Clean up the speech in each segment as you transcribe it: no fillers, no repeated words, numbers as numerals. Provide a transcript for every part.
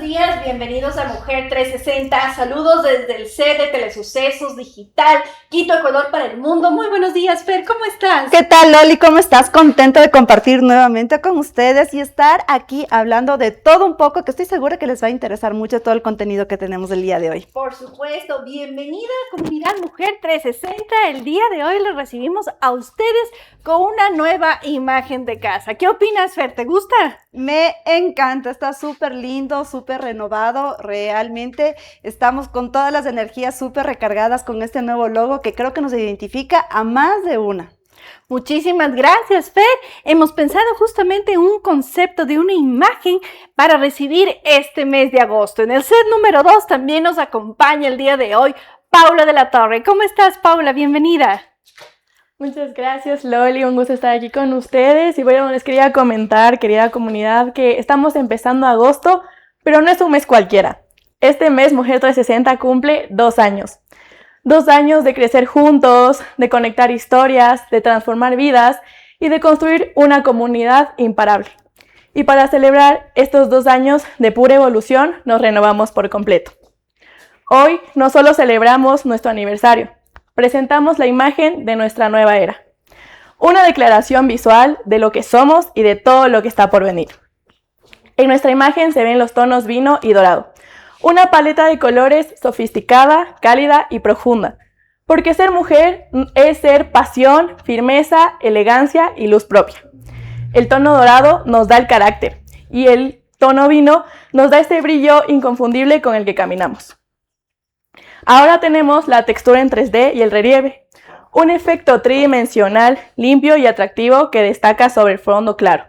días, bienvenidos a Mujer 360, saludos desde el set de Telesucesos Digital, Quito, Ecuador para el mundo. Muy buenos días, Fer, ¿cómo estás? ¿Qué tal, Loli? ¿Cómo estás? Contento de compartir nuevamente con ustedes y estar aquí hablando de todo un poco, que estoy segura que les va a interesar mucho todo el contenido que tenemos el día de hoy. Por supuesto, bienvenida a Comunidad Mujer 360. El día de hoy les recibimos a ustedes con una nueva imagen de casa. ¿Qué opinas, Fer? ¿Te gusta? Me encanta, está súper lindo, súper renovado, realmente estamos con todas las energías súper recargadas con este nuevo logo que creo que nos identifica a más de una. Muchísimas gracias, Fer. Hemos pensado justamente en un concepto de una imagen para recibir este mes de agosto. En el set número 2 también nos acompaña el día de hoy Paula de la Torre. ¿Cómo estás, Paula? Bienvenida. Muchas gracias, Loli, un gusto estar aquí con ustedes. Y bueno, les quería comentar, querida comunidad, que estamos empezando agosto, pero no es un mes cualquiera. Este mes Mujer 360 cumple 2 años. 2 años de crecer juntos, de conectar historias, de transformar vidas y de construir una comunidad imparable. Y para celebrar estos 2 años de pura evolución, nos renovamos por completo. Hoy no solo celebramos nuestro aniversario, presentamos la imagen de nuestra nueva era. Una declaración visual de lo que somos y de todo lo que está por venir. En nuestra imagen se ven los tonos vino y dorado. Una paleta de colores sofisticada, cálida y profunda. Porque ser mujer es ser pasión, firmeza, elegancia y luz propia. El tono dorado nos da el carácter y el tono vino nos da ese brillo inconfundible con el que caminamos. Ahora tenemos la textura en 3D y el relieve, un efecto tridimensional, limpio y atractivo que destaca sobre el fondo claro.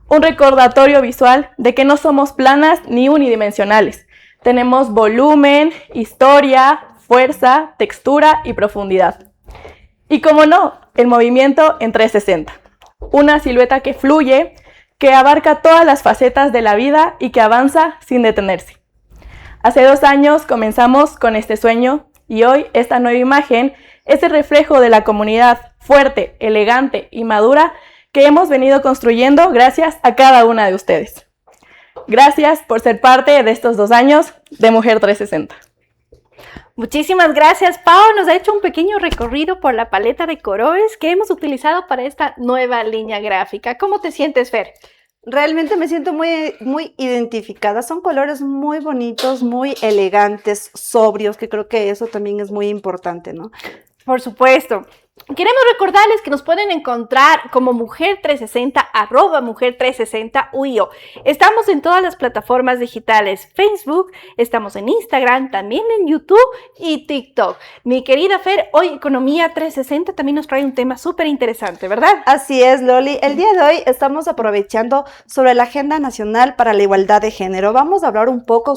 Un recordatorio visual de que no somos planas ni unidimensionales. Tenemos volumen, historia, fuerza, textura y profundidad. Y como no, el movimiento en 360. Una silueta que fluye, que abarca todas las facetas de la vida y que avanza sin detenerse. Hace 2 años comenzamos con este sueño y hoy esta nueva imagen es el reflejo de la comunidad fuerte, elegante y madura que hemos venido construyendo gracias a cada una de ustedes. Gracias por ser parte de estos 2 años de Mujer 360. Muchísimas gracias, Pau. Nos ha hecho un pequeño recorrido por la paleta de colores que hemos utilizado para esta nueva línea gráfica. ¿Cómo te sientes, Fer? Realmente me siento muy identificada. Son colores muy bonitos, muy elegantes, sobrios, que creo que eso también es muy importante, ¿no? Por supuesto. Queremos recordarles que nos pueden encontrar como Mujer 360, @Mujer360 UIO. Estamos en todas las plataformas digitales, Facebook, estamos en Instagram, también en YouTube y TikTok. Mi querida Fer, hoy Economía 360 también nos trae un tema súper interesante, ¿verdad? Así es, Loli. El día de hoy estamos aprovechando sobre la Agenda Nacional para la Igualdad de Género. Vamos a hablar un poco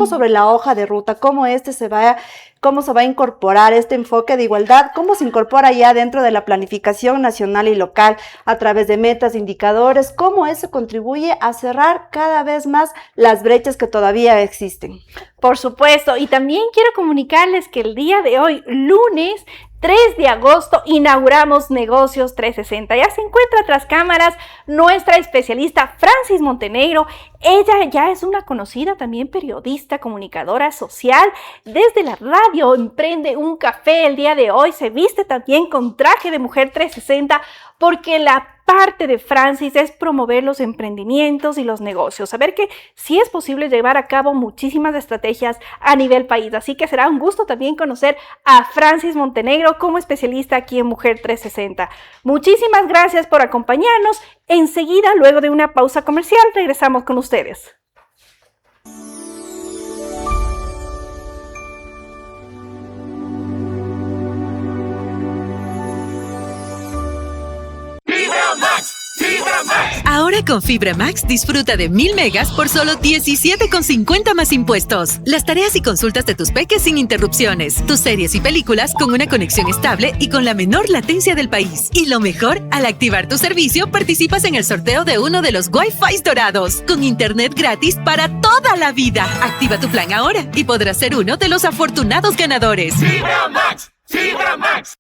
sobre la hoja de ruta, cómo se va a incorporar este enfoque de igualdad, cómo se incorpora ya dentro de la planificación nacional y local a través de metas, indicadores, cómo eso contribuye a cerrar cada vez más las brechas que todavía existen. Por supuesto, y también quiero comunicarles que el día de hoy, lunes 3 de agosto, inauguramos Negocios 360. Ya se encuentra tras cámaras nuestra especialista Francis Montenegro. Ella ya es una conocida también periodista, comunicadora social. Desde la radio emprende un café el día de hoy. Se viste también con traje de Mujer 360 porque la parte de Francis es promover los emprendimientos y los negocios, saber que sí es posible llevar a cabo muchísimas estrategias a nivel país, así que será un gusto también conocer a Francis Montenegro como especialista aquí en Mujer 360. Muchísimas gracias por acompañarnos. Enseguida, luego de una pausa comercial, regresamos con ustedes. Ahora con Fibra Max disfruta de 1000 megas por solo $17.50 más impuestos. Las tareas y consultas de tus peques sin interrupciones. Tus series y películas con una conexión estable y con la menor latencia del país. Y lo mejor, al activar tu servicio, participas en el sorteo de uno de los Wi-Fi dorados. Con internet gratis para toda la vida. Activa tu plan ahora y podrás ser uno de los afortunados ganadores. ¡Fibra Max! ¡Fibra Max!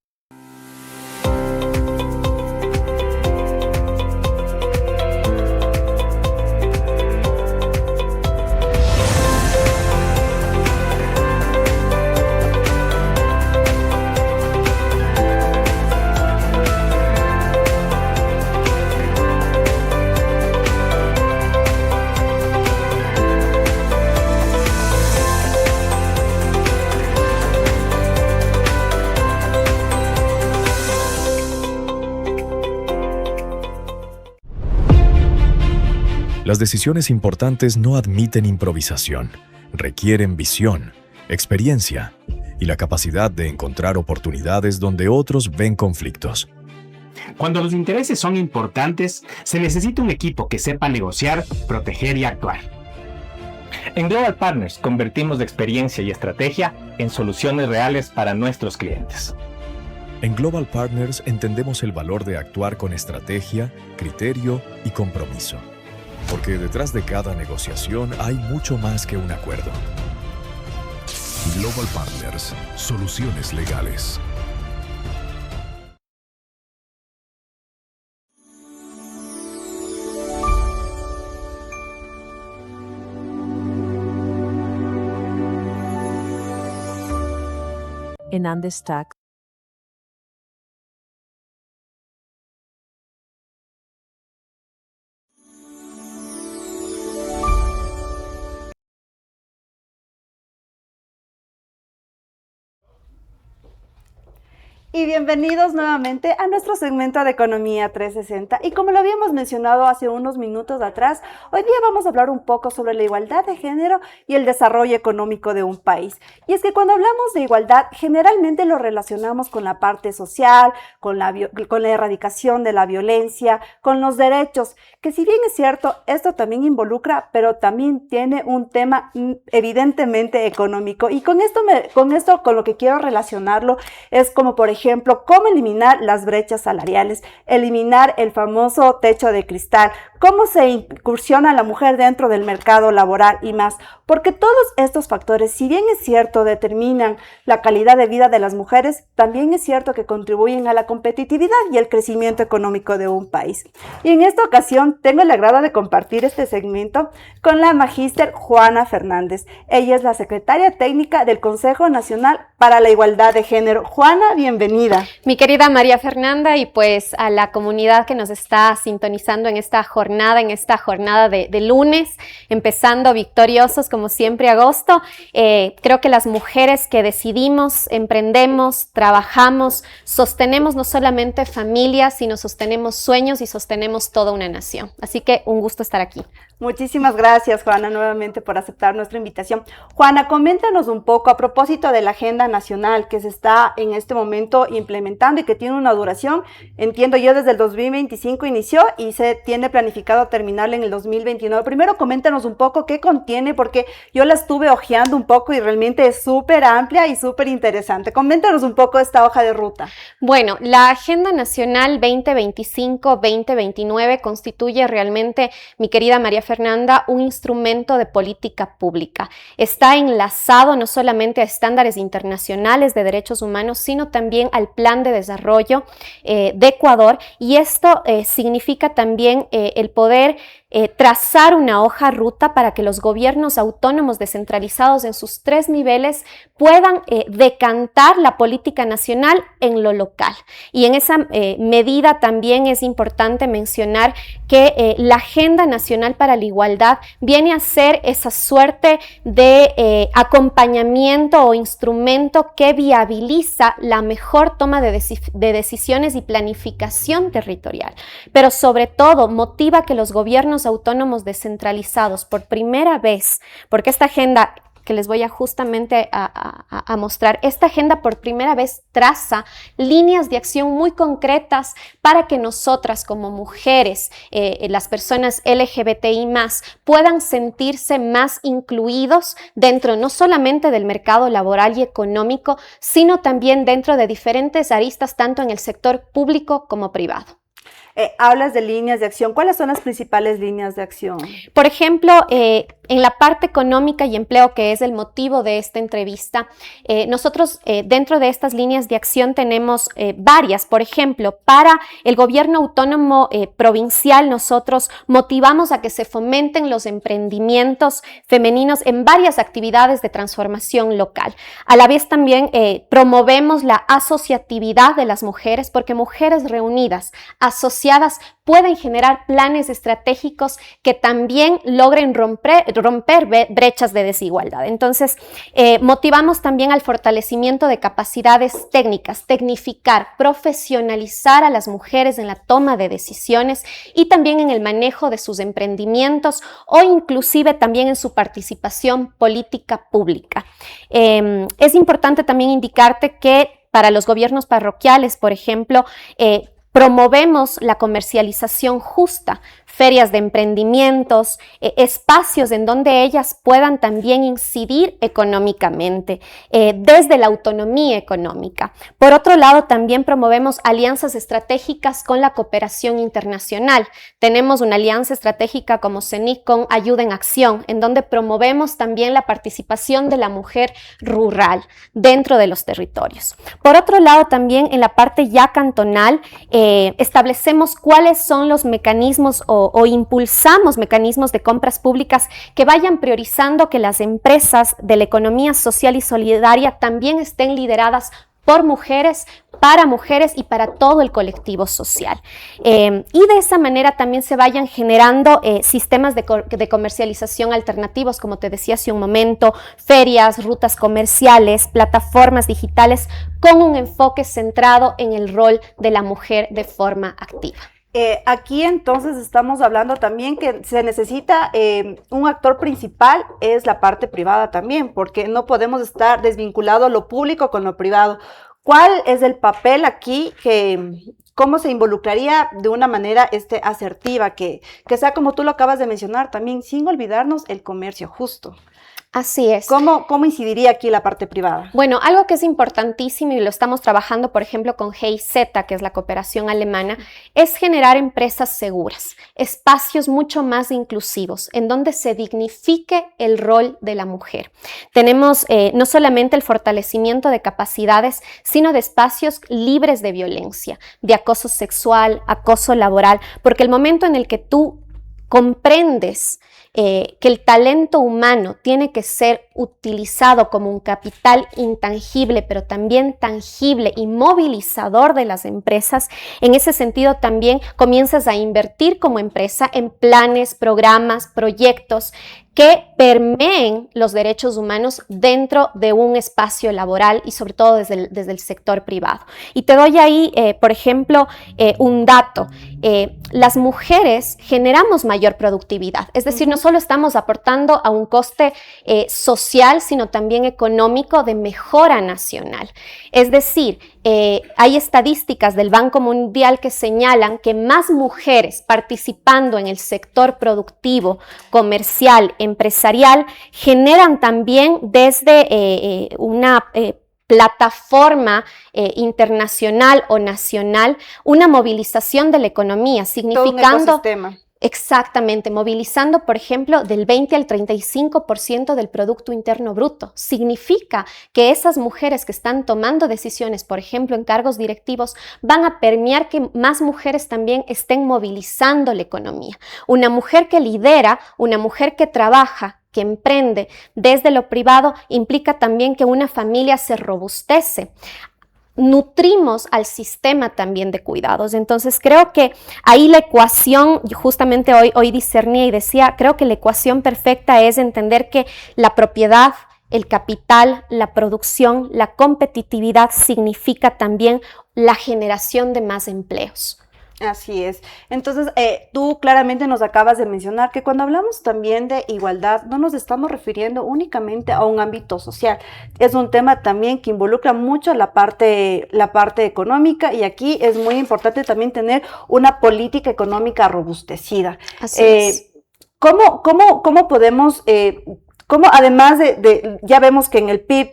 Las decisiones importantes no admiten improvisación, requieren visión, experiencia y la capacidad de encontrar oportunidades donde otros ven conflictos. Cuando los intereses son importantes, se necesita un equipo que sepa negociar, proteger y actuar. En Global Partners convertimos la experiencia y estrategia en soluciones reales para nuestros clientes. En Global Partners entendemos el valor de actuar con estrategia, criterio y compromiso. Porque detrás de cada negociación hay mucho más que un acuerdo. Global Partners, soluciones legales. En Andestack. Y bienvenidos nuevamente a nuestro segmento de Economía 360. Y como lo habíamos mencionado hace unos minutos atrás, hoy día vamos a hablar un poco sobre la igualdad de género y el desarrollo económico de un país. Y es que cuando hablamos de igualdad, generalmente lo relacionamos con la parte social, con la erradicación de la violencia, con los derechos, que si bien es cierto, esto también involucra, pero también tiene un tema evidentemente económico. Y con esto, con lo que quiero relacionarlo, es como por ejemplo, cómo eliminar las brechas salariales, eliminar el famoso techo de cristal, cómo se incursiona a la mujer dentro del mercado laboral y más, porque todos estos factores, si bien es cierto, determinan la calidad de vida de las mujeres, también es cierto que contribuyen a la competitividad y el crecimiento económico de un país. Y en esta ocasión tengo el agrado de compartir este segmento con la magíster Juana Fernández. Ella es la secretaria técnica del Consejo Nacional para la Igualdad de Género. Juana, bienvenida. Mi querida María Fernanda, y pues a la comunidad que nos está sintonizando en esta jornada de lunes, empezando victoriosos como siempre agosto. Creo que las mujeres que decidimos, emprendemos, trabajamos, sostenemos no solamente familias, sino sostenemos sueños y sostenemos toda una nación. Así que un gusto estar aquí. Muchísimas gracias, Juana, nuevamente por aceptar nuestra invitación. Juana, coméntanos un poco a propósito de la agenda nacional que se está en este momento implementando y que tiene una duración, entiendo yo, desde el 2025 inició y se tiene planificado terminarla en el 2029. Primero, coméntanos un poco qué contiene, porque yo la estuve hojeando un poco y realmente es súper amplia y súper interesante. Coméntanos un poco esta hoja de ruta. Bueno, la Agenda Nacional 2025-2029 constituye realmente, mi querida María Fernanda, un instrumento de política pública. Está enlazado no solamente a estándares internacionales de derechos humanos, sino también al Plan de Desarrollo de Ecuador, y esto significa también el poder trazar una hoja ruta para que los gobiernos autónomos descentralizados en sus 3 niveles puedan decantar la política nacional en lo local. Y en esa medida también es importante mencionar que la Agenda Nacional para la Igualdad viene a ser esa suerte de acompañamiento o instrumento que viabiliza la mejor toma de decisiones y planificación territorial, pero sobre todo motiva que los gobiernos autónomos descentralizados por primera vez, porque esta agenda que les voy a justamente a mostrar, esta agenda por primera vez traza líneas de acción muy concretas para que nosotras como mujeres, las personas LGBTI+, puedan sentirse más incluidos dentro no solamente del mercado laboral y económico, sino también dentro de diferentes aristas, tanto en el sector público como privado. Hablas de líneas de acción. ¿Cuáles son las principales líneas de acción? Por ejemplo, en la parte económica y empleo, que es el motivo de esta entrevista, nosotros dentro de estas líneas de acción tenemos varias. Por ejemplo, para el gobierno autónomo provincial, nosotros motivamos a que se fomenten los emprendimientos femeninos en varias actividades de transformación local. A la vez también promovemos la asociatividad de las mujeres, porque mujeres reunidas, asociadas financiadas pueden generar planes estratégicos que también logren romper brechas de desigualdad. Entonces, motivamos también al fortalecimiento de capacidades técnicas, tecnificar, profesionalizar a las mujeres en la toma de decisiones y también en el manejo de sus emprendimientos o inclusive también en su participación política pública. Es importante también indicarte que para los gobiernos parroquiales, por ejemplo, promovemos la comercialización justa, ferias de emprendimientos, espacios en donde ellas puedan también incidir económicamente, desde la autonomía económica. Por otro lado, también promovemos alianzas estratégicas con la cooperación internacional. Tenemos una alianza estratégica como CENIC con Ayuda en Acción, en donde promovemos también la participación de la mujer rural dentro de los territorios. Por otro lado, también en la parte ya cantonal, establecemos cuáles son los mecanismos o impulsamos mecanismos de compras públicas que vayan priorizando que las empresas de la economía social y solidaria también estén lideradas por mujeres, y para todo el colectivo social. Y de esa manera también se vayan generando sistemas de comercialización alternativos, como te decía hace un momento, ferias, rutas comerciales, plataformas digitales, con un enfoque centrado en el rol de la mujer de forma activa. Aquí entonces estamos hablando también que se necesita un actor principal, es la parte privada también, porque no podemos estar desvinculado lo público con lo privado. ¿Cuál es el papel aquí cómo se involucraría de una manera asertiva, que sea como tú lo acabas de mencionar también, sin olvidarnos el comercio justo? Así es. ¿Cómo incidiría aquí la parte privada? Bueno, algo que es importantísimo y lo estamos trabajando, por ejemplo, con GIZ, que es la cooperación alemana, es generar empresas seguras, espacios mucho más inclusivos, en donde se dignifique el rol de la mujer. Tenemos no solamente el fortalecimiento de capacidades, sino de espacios libres de violencia, de acoso sexual, acoso laboral, porque el momento en el que tú comprendes que el talento humano tiene que ser utilizado como un capital intangible, pero también tangible y movilizador de las empresas, en ese sentido también comienzas a invertir como empresa en planes, programas, proyectos que permeen los derechos humanos dentro de un espacio laboral y sobre todo desde el sector privado. Y te doy ahí, por ejemplo, un dato. Las mujeres generamos mayor productividad, es decir, no solo estamos aportando a un coste social, sino también económico de mejora nacional. Es decir, hay estadísticas del Banco Mundial que señalan que más mujeres participando en el sector productivo, comercial, empresarial, generan también desde una plataforma internacional o nacional una movilización de la economía, significando... Todo un ecosistema. Exactamente, movilizando, por ejemplo, del 20 al 35% del Producto Interno Bruto. Significa que esas mujeres que están tomando decisiones, por ejemplo, en cargos directivos, van a permear que más mujeres también estén movilizando la economía. Una mujer que lidera, una mujer que trabaja, que emprende desde lo privado, implica también que una familia se robustece. Nutrimos al sistema también de cuidados. Entonces creo que ahí la ecuación, justamente hoy discernía y decía, creo que la ecuación perfecta es entender que la propiedad, el capital, la producción, la competitividad significa también la generación de más empleos. Así es. Entonces, tú claramente nos acabas de mencionar que cuando hablamos también de igualdad, no nos estamos refiriendo únicamente a un ámbito social. Es un tema también que involucra mucho la parte económica, y aquí es muy importante también tener una política económica robustecida. Así es. ¿Cómo podemos... ¿Cómo, además ya vemos que en el PIB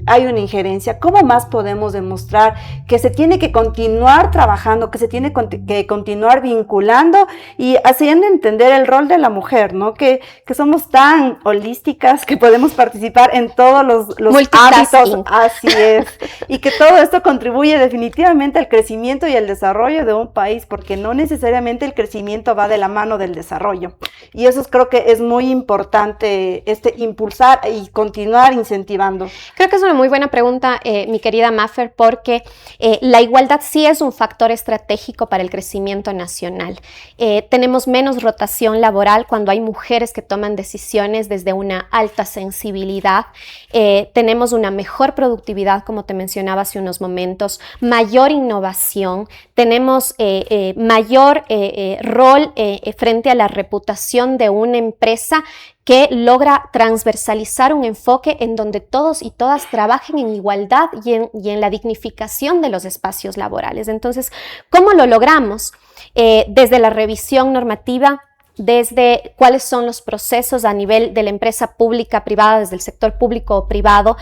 hay una injerencia, cómo más podemos demostrar que se tiene que continuar trabajando, que se tiene que continuar vinculando y haciendo entender el rol de la mujer, ¿no? Que somos tan holísticas que podemos participar en todos los ámbitos, así es, y que todo esto contribuye definitivamente al crecimiento y al desarrollo de un país, porque no necesariamente el crecimiento va de la mano del desarrollo, y eso creo que es muy importante impulsar y continuar incentivando? Creo que es una muy buena pregunta, mi querida Maffer, porque la igualdad sí es un factor estratégico para el crecimiento nacional. Tenemos menos rotación laboral cuando hay mujeres que toman decisiones desde una alta sensibilidad. Tenemos una mejor productividad, como te mencionaba hace unos momentos, mayor innovación, tenemos mayor rol frente a la reputación de una empresa que logra transversalizar un enfoque en donde todos y todas trabajen en igualdad y en la dignificación de los espacios laborales. Entonces, ¿cómo lo logramos? Desde la revisión normativa, desde cuáles son los procesos a nivel de la empresa pública, privada, desde el sector público o privado,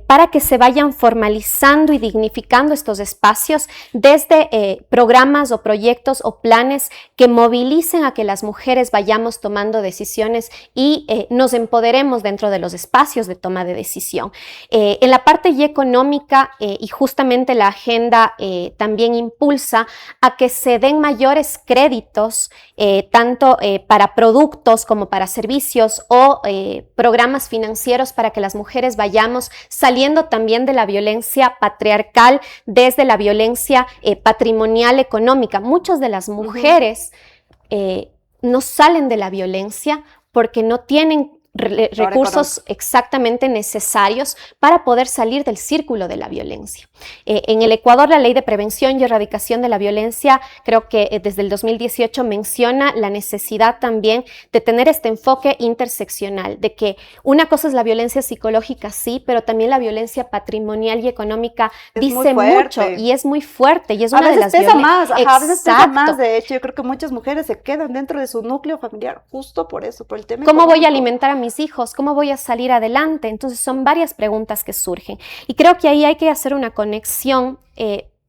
para que se vayan formalizando y dignificando estos espacios, desde programas o proyectos o planes que movilicen a que las mujeres vayamos tomando decisiones y nos empoderemos dentro de los espacios de toma de decisión. En la parte ya económica, y justamente la agenda también impulsa a que se den mayores créditos, tanto para productos como para servicios o programas financieros para que las mujeres vayamos saliendo también de la violencia patriarcal, desde la violencia patrimonial económica. Muchas de las mujeres no salen de la violencia porque no tienen recursos exactamente necesarios para poder salir del círculo de la violencia. En el Ecuador, la Ley de Prevención y Erradicación de la Violencia, creo que desde el 2018 menciona la necesidad también de tener este enfoque interseccional, de que una cosa es la violencia psicológica, sí, pero también la violencia patrimonial y económica dice mucho y es muy fuerte y es una de las violencias. A veces pesa más, de hecho, yo creo que muchas mujeres se quedan dentro de su núcleo familiar justo por eso, por el tema ¿Cómo voy a alimentar a mis hijos? ¿Cómo voy a salir adelante? Entonces son varias preguntas que surgen y creo que ahí hay que hacer una conexión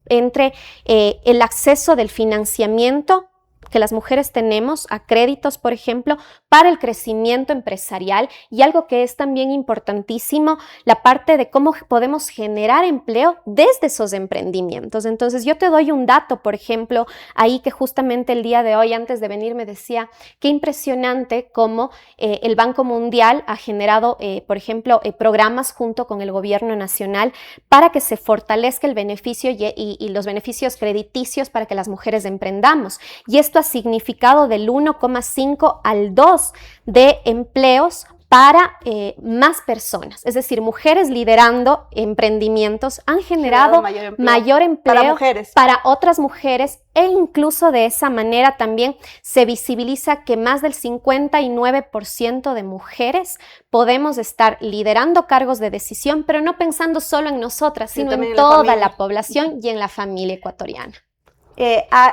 entre el acceso del financiamiento que las mujeres tenemos a créditos, por ejemplo, para el crecimiento empresarial y algo que es también importantísimo, la parte de cómo podemos generar empleo desde esos emprendimientos. Entonces, yo te doy un dato, por ejemplo, ahí que justamente el día de hoy, antes de venir, me decía, qué impresionante cómo el Banco Mundial ha generado, por ejemplo, programas junto con el gobierno nacional para que se fortalezca el beneficio y los beneficios crediticios para que las mujeres emprendamos. Y esto ha significado del 1,5 al 2 de empleos para más personas, es decir, mujeres liderando emprendimientos han generado mayor empleo para otras mujeres e incluso de esa manera también se visibiliza que más del 59% de mujeres podemos estar liderando cargos de decisión, pero no pensando solo en nosotras, sino en toda la población y en la familia ecuatoriana.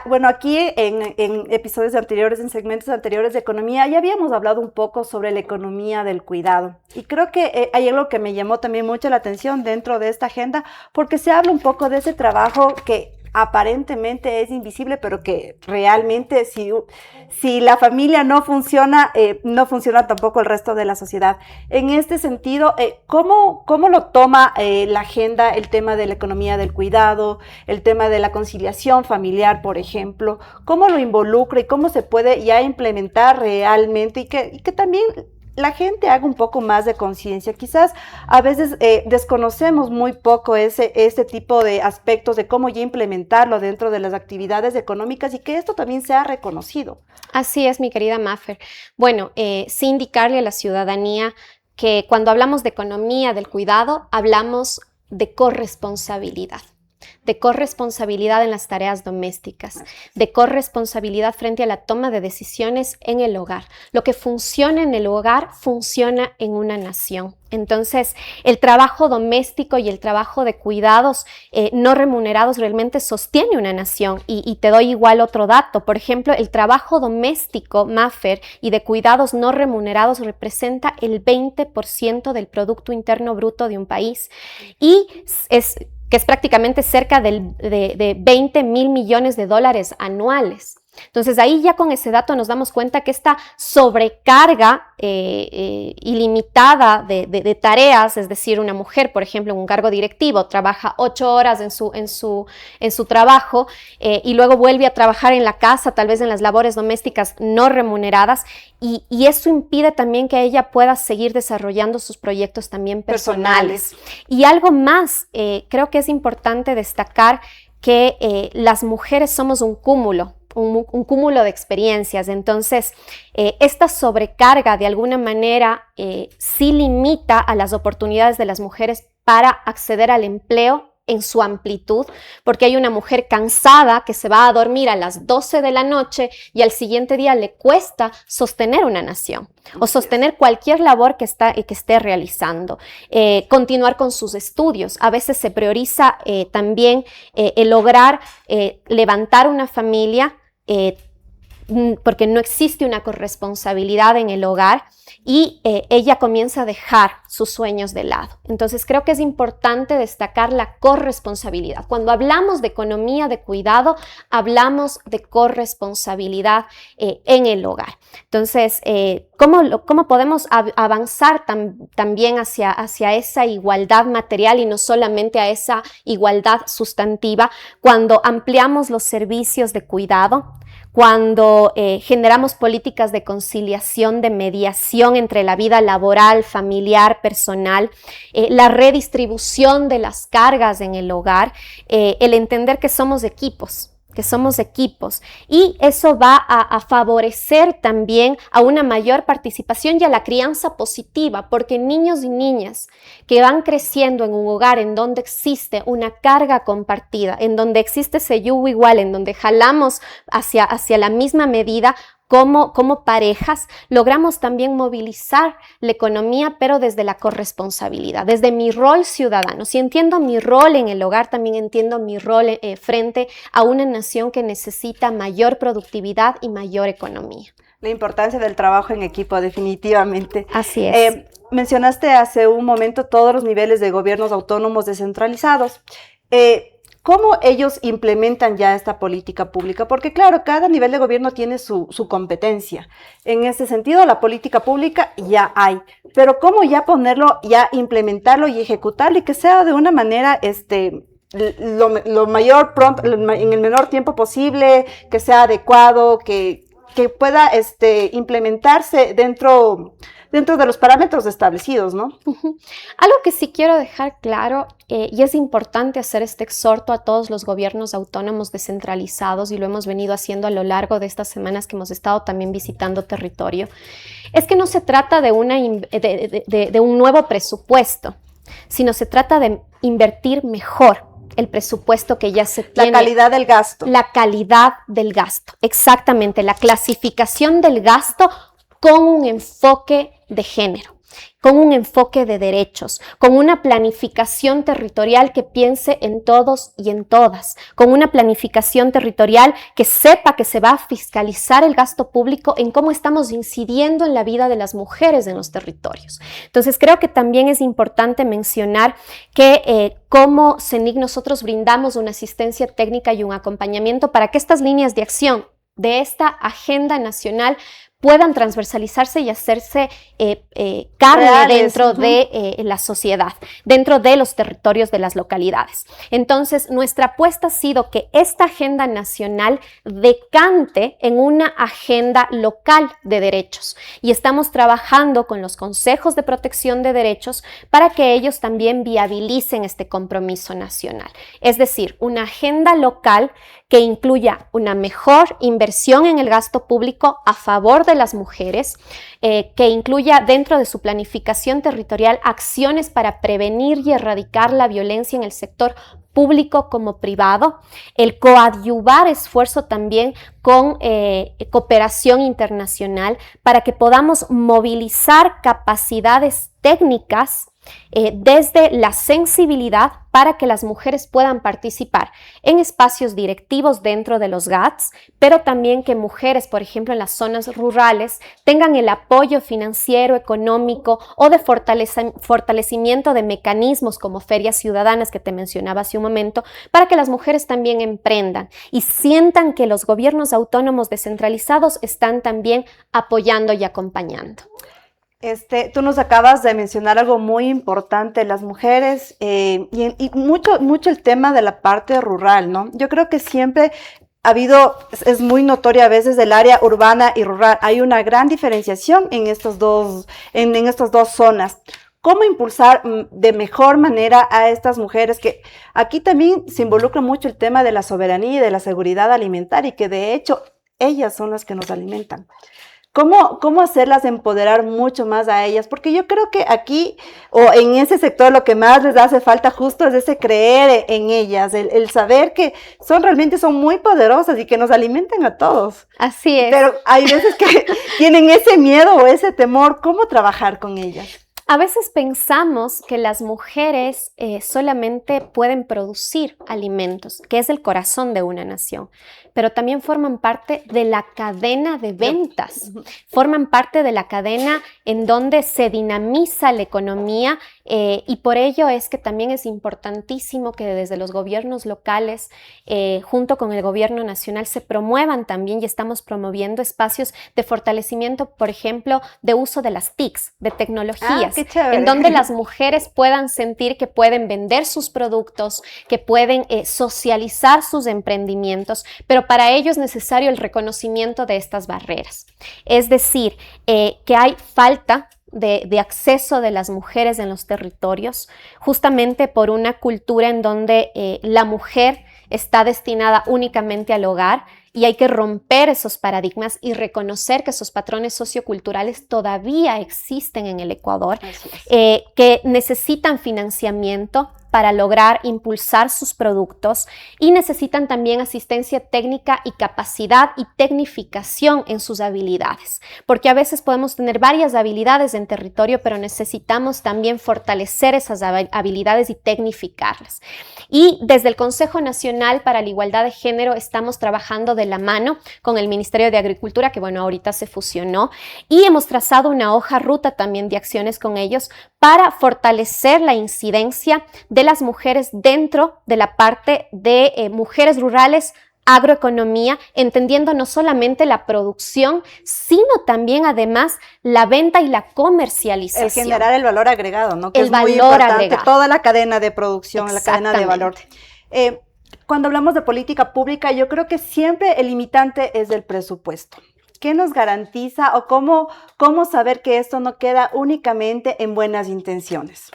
Bueno, aquí en episodios anteriores, en segmentos anteriores de economía, ya habíamos hablado un poco sobre la economía del cuidado. Y creo que hay algo que me llamó también mucho la atención dentro de esta agenda, porque se habla un poco de ese trabajo que aparentemente es invisible, pero que realmente si la familia no funciona tampoco el resto de la sociedad. En este sentido, ¿cómo lo toma la agenda el tema de la economía del cuidado, el tema de la conciliación familiar, por ejemplo? ¿Cómo lo involucra y cómo se puede ya implementar realmente y que también la gente haga un poco más de conciencia? Quizás a veces desconocemos muy poco este tipo de aspectos de cómo ya implementarlo dentro de las actividades económicas y que esto también sea reconocido. Así es, mi querida Maffer. Bueno, sí indicarle a la ciudadanía que cuando hablamos de economía del cuidado, hablamos de corresponsabilidad en las tareas domésticas, de corresponsabilidad frente a la toma de decisiones en el hogar. Lo que funciona en el hogar funciona en una nación. Entonces, el trabajo doméstico y el trabajo de cuidados no remunerados realmente sostiene una nación. Y te doy igual otro dato. Por ejemplo, el trabajo doméstico, Maffer, y de cuidados no remunerados representa el 20% del Producto Interno Bruto de un país. Y que es prácticamente cerca de 20 mil millones de dólares anuales. Entonces ahí ya con ese dato nos damos cuenta que esta sobrecarga ilimitada de tareas, es decir, una mujer, por ejemplo, en un cargo directivo, trabaja 8 horas en su trabajo y luego vuelve a trabajar en la casa, tal vez en las labores domésticas no remuneradas, y eso impide también que ella pueda seguir desarrollando sus proyectos también personales. Y algo más, creo que es importante destacar que las mujeres somos un cúmulo de experiencias. Entonces, esta sobrecarga de alguna manera sí limita a las oportunidades de las mujeres para acceder al empleo en su amplitud, porque hay una mujer cansada que se va a dormir a las 12 de la noche y al siguiente día le cuesta sostener una nación o sostener cualquier labor que esté realizando, continuar con sus estudios. A veces se prioriza también el lograr levantar una familia porque no existe una corresponsabilidad en el hogar y ella comienza a dejar sus sueños de lado. Entonces creo que es importante destacar la corresponsabilidad. Cuando hablamos de economía de cuidado, hablamos de corresponsabilidad en el hogar. Entonces, ¿cómo podemos avanzar también hacia esa igualdad material y no solamente a esa igualdad sustantiva cuando ampliamos los servicios de cuidado? Cuando generamos políticas de conciliación, de mediación entre la vida laboral, familiar, personal, la redistribución de las cargas en el hogar, el entender que somos equipos y eso va a favorecer también a una mayor participación y a la crianza positiva, porque niños y niñas que van creciendo en un hogar en donde existe una carga compartida, en donde existe ese yugo igual, en donde jalamos hacia la misma medida, como parejas, logramos también movilizar la economía, pero desde la corresponsabilidad, desde mi rol ciudadano. Si entiendo mi rol en el hogar, también entiendo mi rol frente a una nación que necesita mayor productividad y mayor economía. La importancia del trabajo en equipo, definitivamente. Así es. Mencionaste hace un momento todos los niveles de gobiernos autónomos descentralizados. ¿Cómo ellos implementan ya esta política pública? Porque claro, cada nivel de gobierno tiene su competencia. En ese sentido, la política pública ya hay. Pero ¿cómo ya ponerlo, ya implementarlo y ejecutarlo y que sea de una manera lo mayor pronto, en el menor tiempo posible, que sea adecuado, que pueda implementarse dentro de los parámetros establecidos, ¿no? Algo que sí quiero dejar claro, y es importante hacer este exhorto a todos los gobiernos autónomos descentralizados, y lo hemos venido haciendo a lo largo de estas semanas que hemos estado también visitando territorio, es que no se trata de un nuevo presupuesto, sino se trata de invertir mejor el presupuesto que ya se tiene. La calidad del gasto. La calidad del gasto, exactamente, la clasificación del gasto con un enfoque de género, con un enfoque de derechos, con una planificación territorial que piense en todos y en todas, con una planificación territorial que sepa que se va a fiscalizar el gasto público en cómo estamos incidiendo en la vida de las mujeres en los territorios. Entonces creo que también es importante mencionar que como CENIC nosotros brindamos una asistencia técnica y un acompañamiento para que estas líneas de acción de esta agenda nacional puedan transversalizarse y hacerse carne reales, dentro de la sociedad, dentro de los territorios de las localidades. Entonces, nuestra apuesta ha sido que esta agenda nacional decante en una agenda local de derechos y estamos trabajando con los consejos de protección de derechos para que ellos también viabilicen este compromiso nacional. Es decir, una agenda local que incluya una mejor inversión en el gasto público a favor de las mujeres, que incluya dentro de su planificación territorial acciones para prevenir y erradicar la violencia en el sector público como privado, el coadyuvar esfuerzo también con cooperación internacional para que podamos movilizar capacidades técnicas desde la sensibilidad para que las mujeres puedan participar en espacios directivos dentro de los GATS, pero también que mujeres, por ejemplo, en las zonas rurales, tengan el apoyo financiero, económico o de fortalecimiento de mecanismos como ferias ciudadanas que te mencionaba hace un momento, para que las mujeres también emprendan y sientan que los gobiernos autónomos descentralizados están también apoyando y acompañando. Tú nos acabas de mencionar algo muy importante, las mujeres, y mucho el tema de la parte rural, ¿no? Yo creo que siempre ha habido, es muy notoria a veces del área urbana y rural, hay una gran diferenciación en estas dos zonas. ¿Cómo impulsar de mejor manera a estas mujeres? Que aquí también se involucra mucho el tema de la soberanía y de la seguridad alimentaria, y que de hecho ellas son las que nos alimentan. ¿Cómo hacerlas empoderar mucho más a ellas? Porque yo creo que aquí, o en ese sector, lo que más les hace falta justo es ese creer en ellas, el saber que realmente son muy poderosas y que nos alimentan a todos. Así es. Pero hay veces que tienen ese miedo o ese temor. ¿Cómo trabajar con ellas? A veces pensamos que las mujeres solamente pueden producir alimentos, que es el corazón de una nación, pero también forman parte de la cadena de ventas, forman parte de la cadena en donde se dinamiza la economía, y por ello es que también es importantísimo que desde los gobiernos locales, junto con el gobierno nacional, se promuevan también, y estamos promoviendo espacios de fortalecimiento, por ejemplo, de uso de las TICs, de tecnologías, en donde las mujeres puedan sentir que pueden vender sus productos, que pueden socializar sus emprendimientos, pero para ello es necesario el reconocimiento de estas barreras. Es decir, que hay falta de acceso de las mujeres en los territorios, justamente por una cultura en donde la mujer está destinada únicamente al hogar, y hay que romper esos paradigmas y reconocer que esos patrones socioculturales todavía existen en el Ecuador, que necesitan financiamiento para lograr impulsar sus productos, y necesitan también asistencia técnica y capacidad y tecnificación en sus habilidades, porque a veces podemos tener varias habilidades en territorio, pero necesitamos también fortalecer esas habilidades y tecnificarlas. Y desde el Consejo Nacional para la Igualdad de Género estamos trabajando de la mano con el Ministerio de Agricultura, que bueno, ahorita se fusionó, y hemos trazado una hoja ruta también de acciones con ellos para fortalecer la incidencia de las mujeres dentro de la parte de mujeres rurales, agroeconomía, entendiendo no solamente la producción, sino también además la venta y la comercialización. El generar el valor agregado, ¿no? Que el es muy valor importante, agregado. Toda la cadena de producción, la cadena de valor. Cuando hablamos de política pública, yo creo que siempre el limitante es el presupuesto. ¿Qué nos garantiza o cómo saber que esto no queda únicamente en buenas intenciones?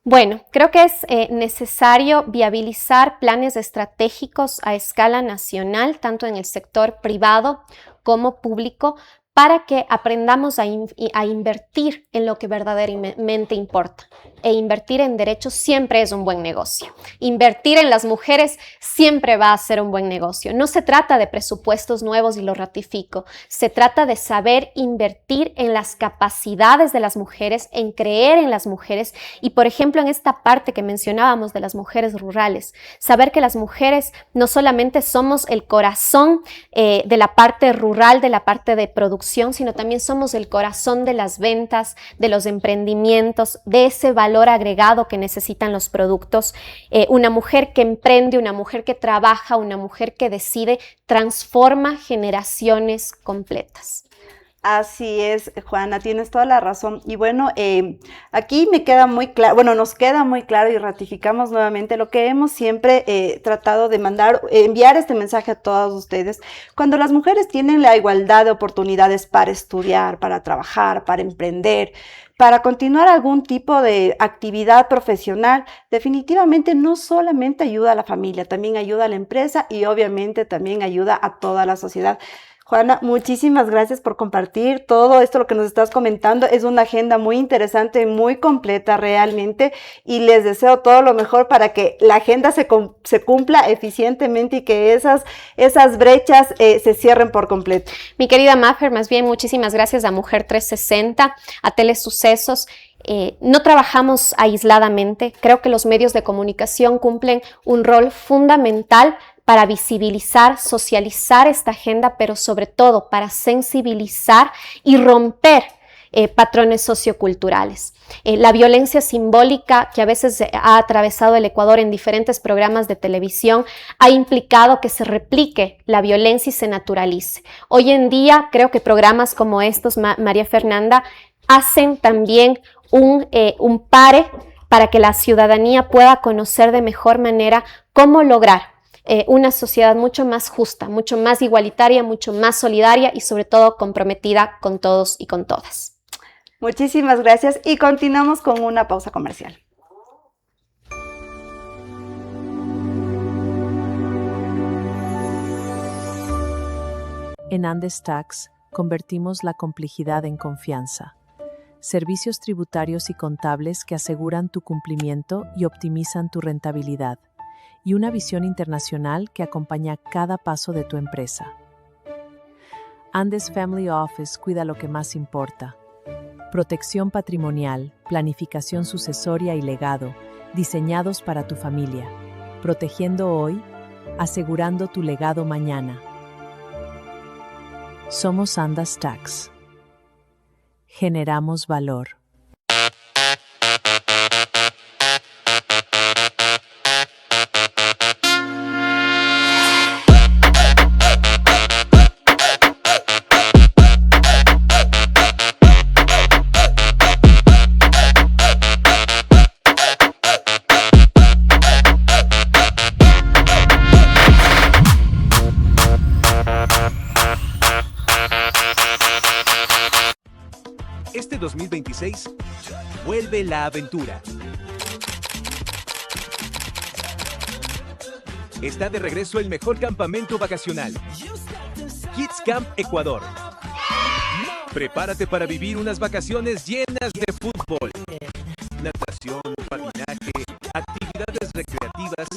Bueno, creo que es necesario viabilizar planes estratégicos a escala nacional, tanto en el sector privado como público, para que aprendamos a invertir en lo que verdaderamente importa. E invertir en derechos siempre es un buen negocio. Invertir en las mujeres siempre va a ser un buen negocio. No se trata de presupuestos nuevos, y lo ratifico. Se trata de saber invertir en las capacidades de las mujeres, en creer en las mujeres, y por ejemplo en esta parte que mencionábamos de las mujeres rurales, saber que las mujeres no solamente somos el corazón de la parte rural, de la parte de producción, sino también somos el corazón de las ventas, de los emprendimientos, de ese valor agregado que necesitan los productos. Una mujer que emprende, una mujer que trabaja, una mujer que decide, transforma generaciones completas. Así es, Juana, tienes toda la razón. Y bueno, aquí me queda muy claro, bueno, nos queda muy claro y ratificamos nuevamente lo que hemos siempre tratado de enviar este mensaje a todos ustedes. Cuando las mujeres tienen la igualdad de oportunidades para estudiar, para trabajar, para emprender, para continuar algún tipo de actividad profesional, definitivamente no solamente ayuda a la familia, también ayuda a la empresa y obviamente también ayuda a toda la sociedad. Juana, muchísimas gracias por compartir todo esto, lo que nos estás comentando. Es una agenda muy interesante, muy completa realmente, y les deseo todo lo mejor para que la agenda se cumpla eficientemente y que esas brechas se cierren por completo. Mi querida Mafer, más bien muchísimas gracias a Mujer 360, a Telesucesos. No trabajamos aisladamente. Creo que los medios de comunicación cumplen un rol fundamental para visibilizar, socializar esta agenda, pero sobre todo para sensibilizar y romper patrones socioculturales. La violencia simbólica que a veces ha atravesado el Ecuador en diferentes programas de televisión ha implicado que se replique la violencia y se naturalice. Hoy en día creo que programas como estos, María Fernanda, hacen también un pare para que la ciudadanía pueda conocer de mejor manera cómo lograr una sociedad mucho más justa, mucho más igualitaria, mucho más solidaria y sobre todo comprometida con todos y con todas. Muchísimas gracias y continuamos con una pausa comercial. En Andes Tax convertimos la complejidad en confianza. Servicios tributarios y contables que aseguran tu cumplimiento y optimizan tu rentabilidad. Y una visión internacional que acompaña cada paso de tu empresa. Andes Family Office cuida lo que más importa. Protección patrimonial, planificación sucesoria y legado, diseñados para tu familia. Protegiendo hoy, asegurando tu legado mañana. Somos Andes Tax. Generamos valor. Este 2026, vuelve la aventura. Está de regreso el mejor campamento vacacional. Kids Camp Ecuador. Prepárate para vivir unas vacaciones llenas de fútbol, natación, patinaje, actividades recreativas,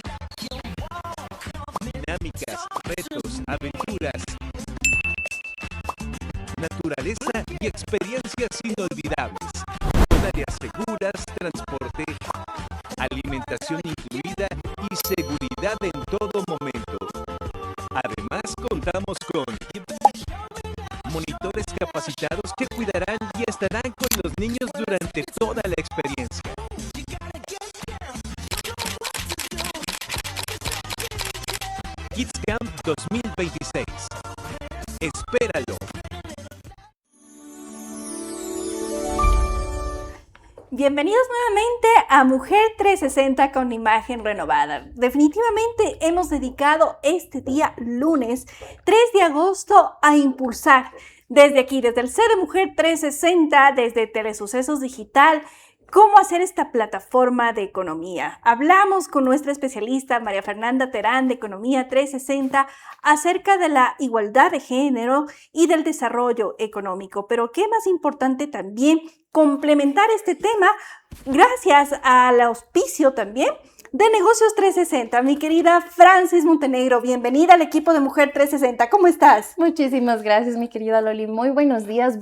dinámicas, retos, aventuras, naturaleza y experiencias inolvidables, con áreas seguras, transporte, alimentación incluida y seguridad en todo momento. Además, contamos con monitores capacitados que cuidarán y estarán con los niños durante toda la experiencia. Kids Camp 2026. Espéralo. Bienvenidos nuevamente a Mujer 360 con imagen renovada. Definitivamente hemos dedicado este día lunes 3 de agosto a impulsar desde aquí, desde el C de Mujer 360, desde Telesucesos Digital, cómo hacer esta plataforma de economía. Hablamos con nuestra especialista María Fernanda Terán de Economía 360 acerca de la igualdad de género y del desarrollo económico. Pero qué más importante también complementar este tema gracias al auspicio también de Negocios 360. Mi querida Francis Montenegro, bienvenida al equipo de Mujer 360. ¿Cómo estás? Muchísimas gracias, mi querida Loli. Muy buenos días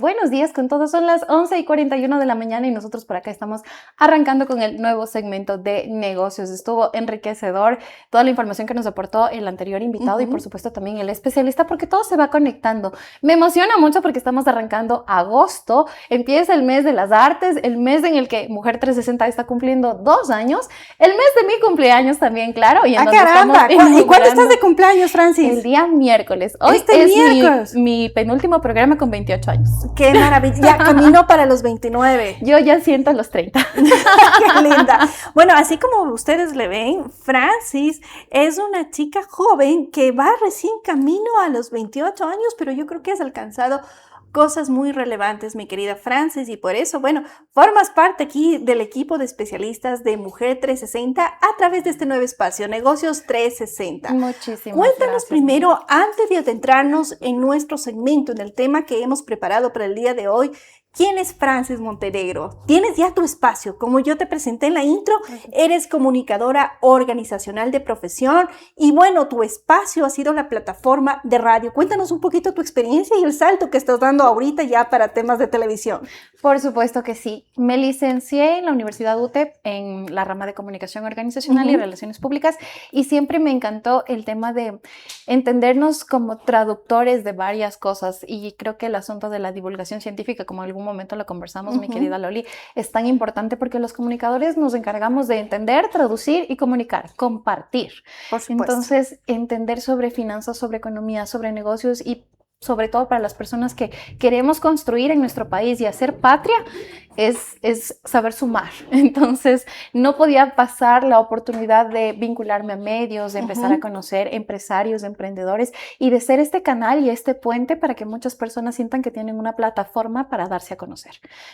con todos. Son las 11:41 de la mañana y nosotros por acá estamos arrancando con el nuevo segmento de negocios. Estuvo enriquecedor toda la información que nos aportó el anterior invitado y por supuesto también el especialista, porque todo se va conectando. Me emociona mucho porque estamos arrancando agosto, empieza el mes de las artes, el mes en el que Mujer 360 está cumpliendo 2 años, el mes de mi cumpleaños también, claro. Y caramba! ¿Y cuándo estás de cumpleaños, Francis? El día miércoles. Hoy es mi penúltimo programa con 28 años. ¡Qué maravilla! Ya camino para los 29. Yo ya siento los 30. ¡Qué linda! Bueno, así como ustedes le ven, Francis es una chica joven que va recién camino a los 28 años, pero yo creo que has alcanzado cosas muy relevantes, mi querida Francis, y por eso, bueno, formas parte aquí del equipo de especialistas de Mujer 360 a través de este nuevo espacio, Negocios 360. Muchísimas Cuéntanos gracias. Primero, antes de adentrarnos en nuestro segmento, en el tema que hemos preparado para el día de hoy, ¿Quién es Francis Montenegro? Tienes ya tu espacio. Como yo te presenté en la intro, eres comunicadora organizacional de profesión y bueno, tu espacio ha sido la plataforma de radio. Cuéntanos un poquito tu experiencia y el salto que estás dando ahorita ya para temas de televisión. Por supuesto que sí. Me licencié en la Universidad UTEP en la rama de comunicación organizacional y relaciones públicas y siempre me encantó el tema de entendernos como traductores de varias cosas y creo que el asunto de la divulgación científica, como en algún momento lo conversamos, mi querida Loli, es tan importante porque los comunicadores nos encargamos de entender, traducir y comunicar, compartir. Por supuesto. Entonces, entender sobre finanzas, sobre economía, sobre negocios y sobre todo para las personas que queremos construir en nuestro país y hacer patria, es saber sumar. Entonces, no podía pasar la oportunidad de vincularme a medios, de empezar a conocer empresarios, emprendedores y de ser este canal y este puente para que muchas personas sientan que tienen una plataforma para darse a conocer.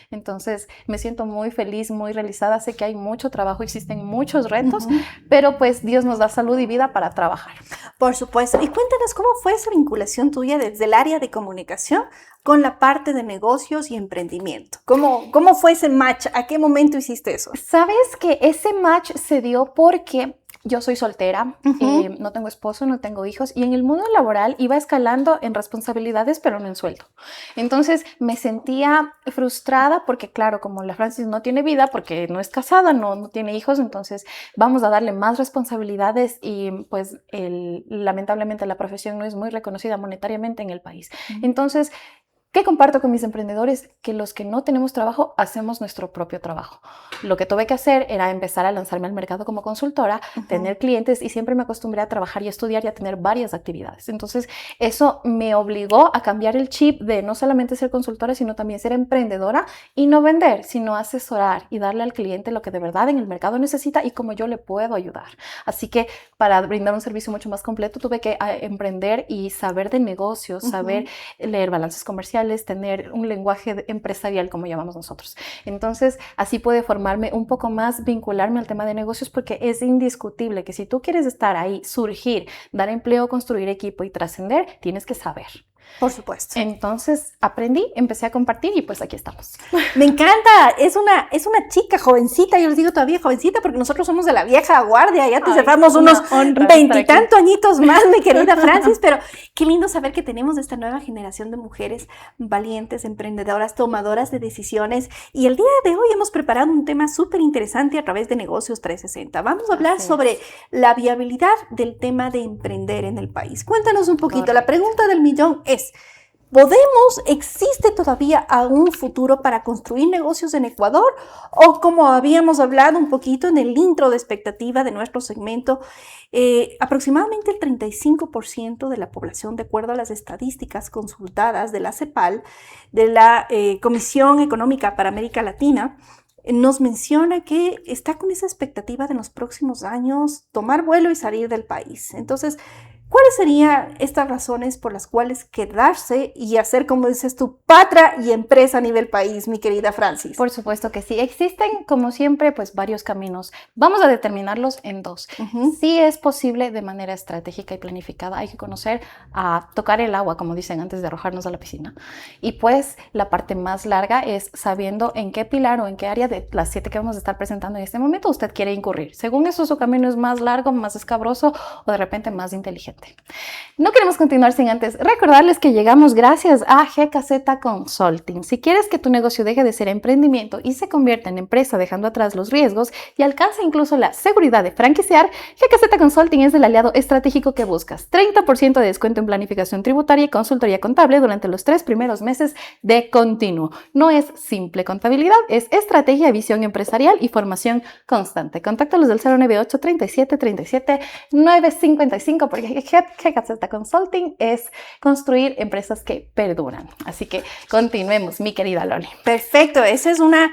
Entonces, me siento muy feliz, muy realizada. Sé que hay mucho trabajo, existen muchos retos, pero pues Dios nos da salud y vida para trabajar. Por supuesto. Y cuéntanos cómo fue esa vinculación tuya desde el área de comunicación con la parte de negocios y emprendimiento. ¿Cómo fue ese match? ¿A qué momento hiciste eso? Sabes que ese match se dio porque yo soy soltera, no tengo esposo, no tengo hijos y en el mundo laboral iba escalando en responsabilidades pero no en sueldo. Entonces me sentía frustrada porque claro, como la Francis no tiene vida porque no es casada, no tiene hijos, entonces vamos a darle más responsabilidades y pues lamentablemente la profesión no es muy reconocida monetariamente en el país. Entonces, ¿qué comparto con mis emprendedores? Que los que no tenemos trabajo, hacemos nuestro propio trabajo. Lo que tuve que hacer era empezar a lanzarme al mercado como consultora, tener clientes y siempre me acostumbré a trabajar y a estudiar y a tener varias actividades. Entonces, eso me obligó a cambiar el chip de no solamente ser consultora, sino también ser emprendedora y no vender, sino asesorar y darle al cliente lo que de verdad en el mercado necesita y cómo yo le puedo ayudar. Así que para brindar un servicio mucho más completo, tuve que emprender y saber de negocios, saber leer balances comerciales, tener un lenguaje empresarial, como llamamos nosotros. Entonces, así puede formarme un poco más, vincularme al tema de negocios, porque es indiscutible que si tú quieres estar ahí, surgir, dar empleo, construir equipo y trascender, tienes que saber. Por supuesto. Entonces aprendí, empecé a compartir y pues aquí estamos. Me encanta, es una chica jovencita, yo les digo todavía jovencita porque nosotros somos de la vieja guardia, ya te cerramos unos 20 y tantos añitos más, mi querida Francis, pero qué lindo saber que tenemos esta nueva generación de mujeres valientes, emprendedoras, tomadoras de decisiones y el día de hoy hemos preparado un tema súper interesante a través de Negocios 360. Vamos a hablar sobre la viabilidad del tema de emprender en el país. Cuéntanos un poquito, correcto. La pregunta del millón es, ¿existe todavía algún futuro para construir negocios en Ecuador? O como habíamos hablado un poquito en el intro de expectativa de nuestro segmento, aproximadamente el 35% de la población, de acuerdo a las estadísticas consultadas de la CEPAL, de la Comisión Económica para América Latina, nos menciona que está con esa expectativa de en los próximos años tomar vuelo y salir del país. Entonces, ¿cuáles serían estas razones por las cuales quedarse y hacer, como dices tú, patria y empresa a nivel país, mi querida Francis? Por supuesto que sí. Existen, como siempre, pues varios caminos. Vamos a determinarlos en dos. Sí es posible de manera estratégica y planificada. Hay que conocer a tocar el agua, como dicen, antes de arrojarnos a la piscina. Y pues la parte más larga es sabiendo en qué pilar o en qué área de las 7 que vamos a estar presentando en este momento usted quiere incurrir. Según eso, su camino es más largo, más escabroso o de repente más inteligente. No queremos continuar sin antes recordarles que llegamos gracias a GKZ Consulting. Si quieres que tu negocio deje de ser emprendimiento y se convierta en empresa dejando atrás los riesgos y alcance incluso la seguridad de franquiciar, GKZ Consulting es el aliado estratégico que buscas. 30% de descuento en planificación tributaria y consultoría contable durante los 3 primeros meses de continuo. No es simple contabilidad, es estrategia, visión empresarial y formación constante. Contáctalos del 098 37 37 955 porque GKZ Consulting es construir empresas que perduran. Así que continuemos, mi querida Loli. Perfecto, esa es una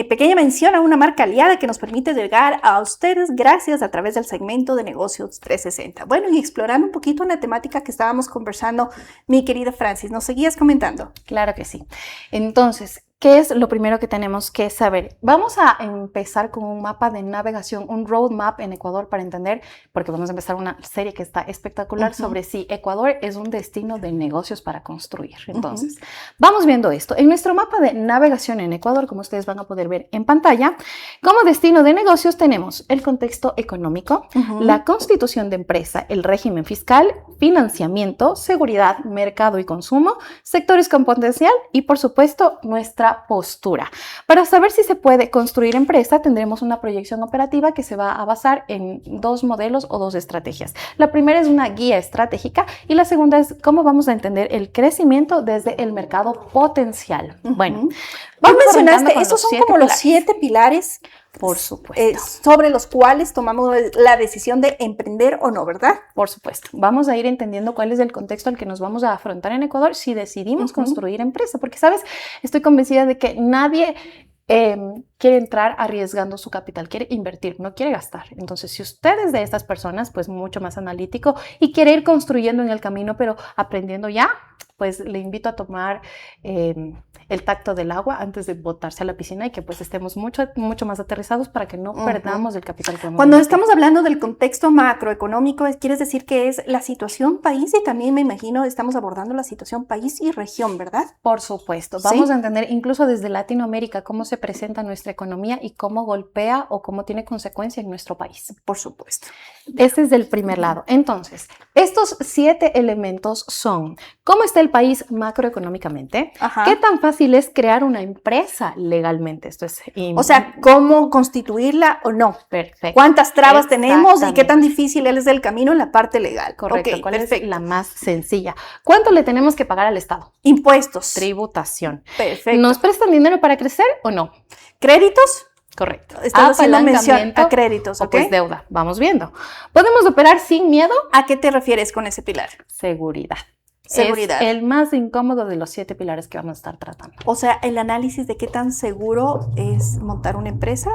pequeña mención a una marca aliada que nos permite llegar a ustedes gracias a través del segmento de Negocios 360. Bueno, y explorando un poquito una temática que estábamos conversando, mi querida Francis, ¿nos seguías comentando? Claro que sí. Entonces, ¿qué es lo primero que tenemos que saber? Vamos a empezar con un mapa de navegación, un roadmap en Ecuador para entender, porque vamos a empezar una serie que está espectacular sobre si Ecuador es un destino de negocios para construir. Entonces, vamos viendo esto. En nuestro mapa de navegación en Ecuador, como ustedes van a poder ver en pantalla, como destino de negocios tenemos el contexto económico, la constitución de empresa, el régimen fiscal, financiamiento, seguridad, mercado y consumo, sectores con potencial y, por supuesto, nuestra postura. Para saber si se puede construir empresa, tendremos una proyección operativa que se va a basar en 2 modelos o 2 estrategias. La primera es una guía estratégica y la segunda es cómo vamos a entender el crecimiento desde el mercado potencial. Bueno, vamos mencionaste, estos son como los 7 pilares. Por supuesto. Sobre los cuales tomamos la decisión de emprender o no, ¿verdad? Por supuesto. Vamos a ir entendiendo cuál es el contexto al que nos vamos a afrontar en Ecuador si decidimos construir empresa. Porque, ¿sabes? Estoy convencida de que nadie quiere entrar arriesgando su capital, quiere invertir, no quiere gastar. Entonces, si usted es de estas personas, pues mucho más analítico y quiere ir construyendo en el camino, pero aprendiendo ya, pues le invito a tomar el tacto del agua antes de botarse a la piscina y que pues estemos mucho más aterrizados para que no perdamos el capital que hemos Cuando estamos hablando del contexto macroeconómico, ¿quieres decir que es la situación país? Y también me imagino estamos abordando la situación país y región, ¿verdad? Por supuesto. Vamos a entender incluso desde Latinoamérica cómo se presenta nuestra economía y cómo golpea o cómo tiene consecuencia en nuestro país. Por supuesto. Este es del primer lado. Entonces, estos 7 elementos son: ¿cómo está el país macroeconómicamente? ¿Qué tan fácil es crear una empresa legalmente? Esto es o sea, ¿cómo constituirla o no? Perfecto. ¿Cuántas trabas tenemos y qué tan difícil es el camino en la parte legal? Correcto. ¿Cuál es la más sencilla? ¿Cuánto le tenemos que pagar al Estado? Impuestos. Tributación. Perfecto. ¿Nos prestan dinero para crecer o no? ¿Créditos? Correcto. Estamos haciendo mención a créditos, ¿ok? Pues deuda. Vamos viendo. ¿Podemos operar sin miedo? ¿A qué te refieres con ese pilar? Seguridad. Seguridad. Es el más incómodo de los 7 pilares que vamos a estar tratando. O sea, el análisis de qué tan seguro es montar una empresa.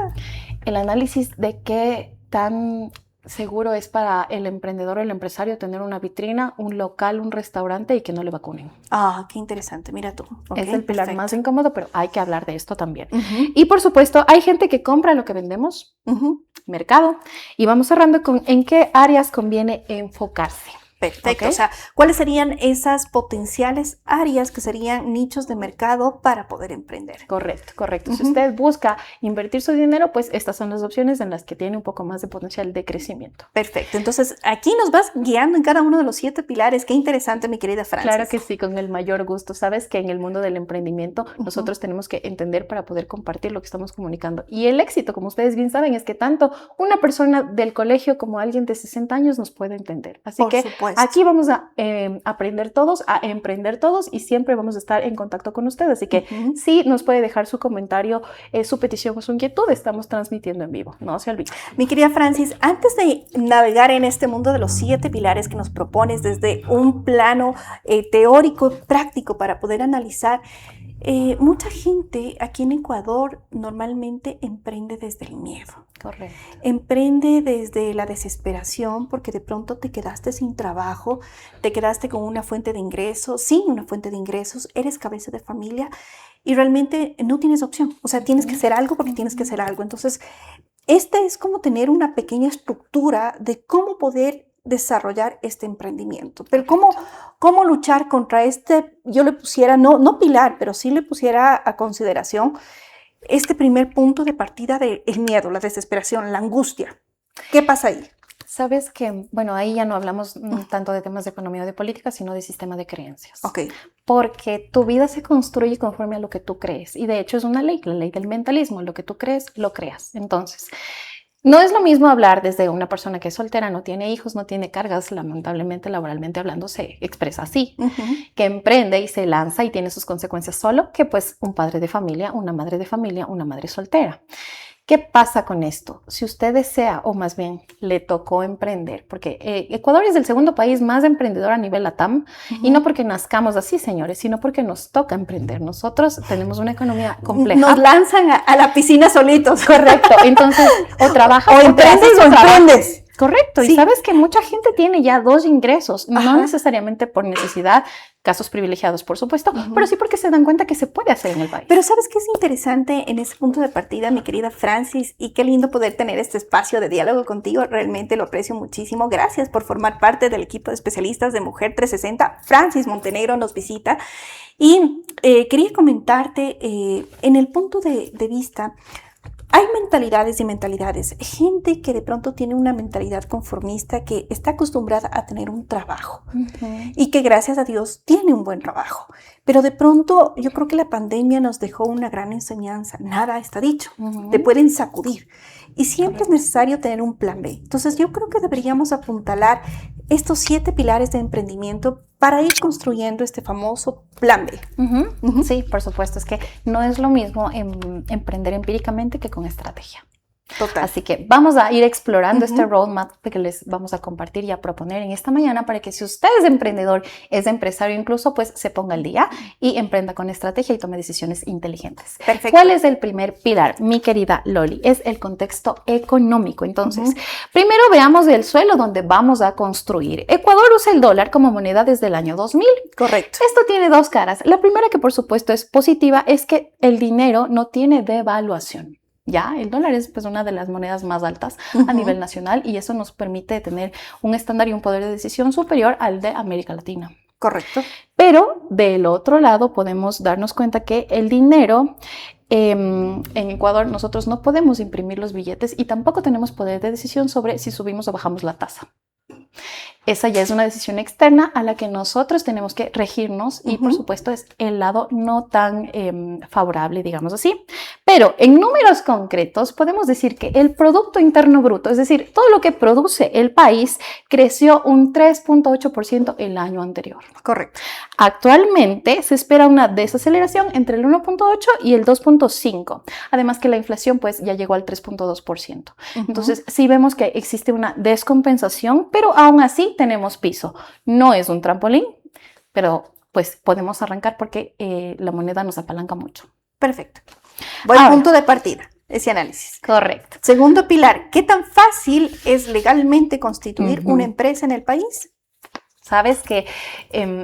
El análisis de qué tan seguro es para el emprendedor o el empresario tener una vitrina, un local, un restaurante y que no le vacunen. Ah, qué interesante, mira tú. Es el pilar más incómodo, pero hay que hablar de esto también. Y por supuesto, hay gente que compra lo que vendemos, mercado, y vamos cerrando con en qué áreas conviene enfocarse. Perfecto, o sea, ¿cuáles serían esas potenciales áreas que serían nichos de mercado para poder emprender? Correcto. Si usted busca invertir su dinero, pues estas son las opciones en las que tiene un poco más de potencial de crecimiento. Perfecto, entonces aquí nos vas guiando en cada uno de los 7 pilares. Qué interesante, mi querida Francis. Claro que sí, con el mayor gusto. Sabes que en el mundo del emprendimiento nosotros tenemos que entender para poder compartir lo que estamos comunicando. Y el éxito, como ustedes bien saben, es que tanto una persona del colegio como alguien de 60 años nos puede entender. Así que aquí vamos a aprender todos, a emprender todos y siempre vamos a estar en contacto con ustedes. Así que sí nos puede dejar su comentario, su petición o su inquietud. Estamos transmitiendo en vivo, no se olviden. Mi querida Francis, antes de navegar en este mundo de los 7 pilares que nos propones desde un plano teórico, práctico para poder analizar, mucha gente aquí en Ecuador normalmente emprende desde el miedo. Correcto. Emprende desde la desesperación porque de pronto te quedaste sin trabajo, te quedaste con una fuente de ingresos, sin una fuente de ingresos, eres cabeza de familia y realmente no tienes opción. O sea, tienes que hacer algo porque tienes que hacer algo. Entonces, este es como tener una pequeña estructura de cómo poder desarrollar este emprendimiento. Pero ¿cómo luchar contra este, yo le pusiera, no pilar, pero sí le pusiera a consideración este primer punto de partida del miedo, la desesperación, la angustia? ¿Qué pasa ahí? Sabes que, bueno, ahí ya no hablamos tanto de temas de economía o de política, sino de sistema de creencias. Ok. Porque tu vida se construye conforme a lo que tú crees. Y de hecho es una ley, la ley del mentalismo. Lo que tú crees, lo creas. Entonces, no es lo mismo hablar desde una persona que es soltera, no tiene hijos, no tiene cargas, lamentablemente, laboralmente hablando, se expresa así, que emprende y se lanza y tiene sus consecuencias solo, que pues un padre de familia, una madre soltera. ¿Qué pasa con esto? Si usted desea, o más bien le tocó emprender, porque Ecuador es el segundo país más emprendedor a nivel LATAM, y no porque nazcamos así, señores, sino porque nos toca emprender. Nosotros tenemos una economía compleja. Nos lanzan a la piscina solitos. Correcto. Entonces, o trabajas o emprendes o emprendes. Correcto, Sí. y sabes que mucha gente tiene ya 2 ingresos, Ajá. no necesariamente por necesidad, casos privilegiados por supuesto, pero sí porque se dan cuenta que se puede hacer en el país. Pero ¿sabes qué es interesante en ese punto de partida, mi querida Francis? Y qué lindo poder tener este espacio de diálogo contigo. Realmente lo aprecio muchísimo. Gracias por formar parte del equipo de especialistas de Mujer 360. Francis Montenegro nos visita. Y quería comentarte, en el punto de vista, hay mentalidades y mentalidades. Gente que de pronto tiene una mentalidad conformista, que está acostumbrada a tener un trabajo y que gracias a Dios tiene un buen trabajo. Pero de pronto yo creo que la pandemia nos dejó una gran enseñanza. Nada está dicho. Te pueden sacudir. Y siempre es necesario tener un plan B. Entonces yo creo que deberíamos apuntalar estos 7 pilares de emprendimiento para ir construyendo este famoso plan B. Sí, por supuesto, es que no es lo mismo emprender empíricamente que con estrategia. Total. Así que vamos a ir explorando este roadmap que les vamos a compartir y a proponer en esta mañana para que si usted es emprendedor, es empresario incluso, pues se ponga al día y emprenda con estrategia y tome decisiones inteligentes. Perfecto. ¿Cuál es el primer pilar, mi querida Loli? Es el contexto económico. Entonces, primero veamos el suelo donde vamos a construir. Ecuador usa el dólar como moneda desde el año 2000. Correcto. Esto tiene 2 caras. La primera, que por supuesto es positiva, es que el dinero no tiene devaluación. Ya, el dólar es pues una de las monedas más altas a nivel nacional y eso nos permite tener un estándar y un poder de decisión superior al de América Latina. Correcto. Pero del otro lado podemos darnos cuenta que el dinero en Ecuador nosotros no podemos imprimir los billetes y tampoco tenemos poder de decisión sobre si subimos o bajamos la tasa. Esa ya es una decisión externa a la que nosotros tenemos que regirnos y por supuesto es el lado no tan favorable, digamos así. Pero en números concretos podemos decir que el Producto Interno Bruto, es decir, todo lo que produce el país, creció un 3.8% el año anterior. Correcto. Actualmente se espera una desaceleración entre el 1.8 y el 2.5. Además que la inflación pues ya llegó al 3.2%. Entonces sí vemos que existe una descompensación, pero aún así tenemos piso. No es un trampolín, pero pues podemos arrancar porque la moneda nos apalanca mucho. Perfecto. Buen punto de partida, ese análisis. Correcto. Segundo pilar, ¿qué tan fácil es legalmente constituir una empresa en el país? Sabes que